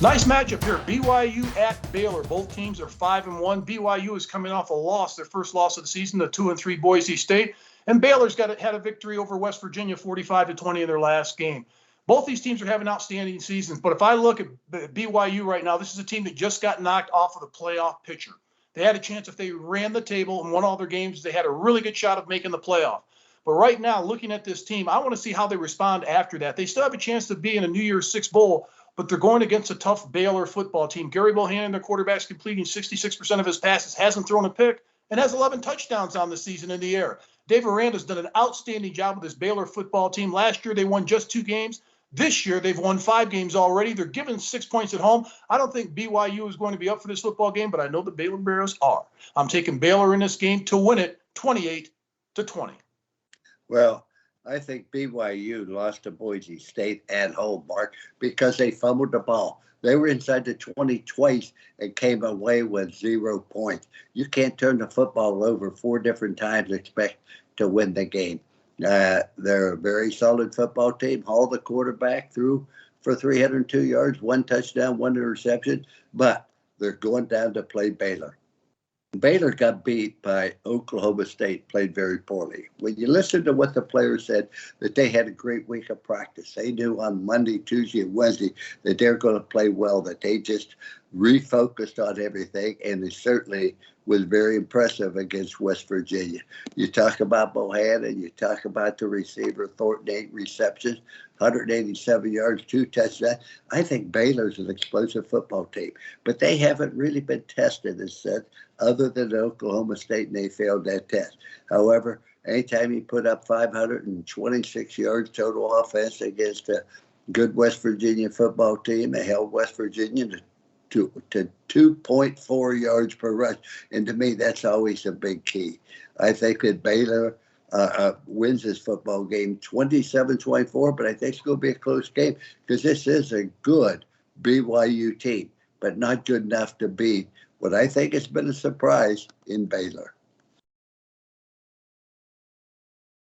Nice matchup here. BYU at Baylor. Both teams are 5-1. BYU is coming off a loss, their first loss of the season, the 2-3 Boise State. And Baylor's had a victory over West Virginia, 45-20 in their last game. Both these teams are having outstanding seasons. But if I look at BYU right now, this is a team that just got knocked off of the playoff picture. They had a chance if they ran the table and won all their games. They had a really good shot of making the playoff. But right now, looking at this team, I want to see how they respond after that. They still have a chance to be in a New Year's Six Bowl, but they're going against a tough Baylor football team. Gary Bohannon, their quarterback's completing 66% of his passes, hasn't thrown a pick, and has 11 touchdowns on the season in the air. Dave Aranda's done an outstanding job with this Baylor football team. Last year, they won just 2 games. This year, they've won 5 games already. They're given 6 points at home. I don't think BYU is going to be up for this football game, but I know the Baylor Bears are. I'm taking Baylor in this game to win it 28-20. Well, I think BYU lost to Boise State at home, Mark, because they fumbled the ball. They were inside the 20 twice and came away with 0 points. You can't turn the football over 4 different times and expect to win the game. They're a very solid football team. Hall, the quarterback, threw for 302 yards, 1 touchdown, 1 interception, but they're going down to play Baylor. Baylor got beat by Oklahoma State, played very poorly. When you listen to what the players said, that they had a great week of practice. They knew on Monday, Tuesday, and Wednesday that they're going to play well, that they just refocused on everything, and it certainly was very impressive against West Virginia. You talk about Bohannon, you talk about the receiver, Thornton, 8 receptions, 187 yards, 2 touchdowns. I think Baylor's an explosive football team, but they haven't really been tested in a sense other than Oklahoma State, and they failed that test. However, anytime you put up 526 yards total offense against a good West Virginia football team, they held West Virginia to 2.4 yards per rush. And to me, that's always a big key. I think that Baylor wins this football game 27-24, but I think it's going to be a close game because this is a good BYU team, but not good enough to beat what I think has been a surprise in Baylor.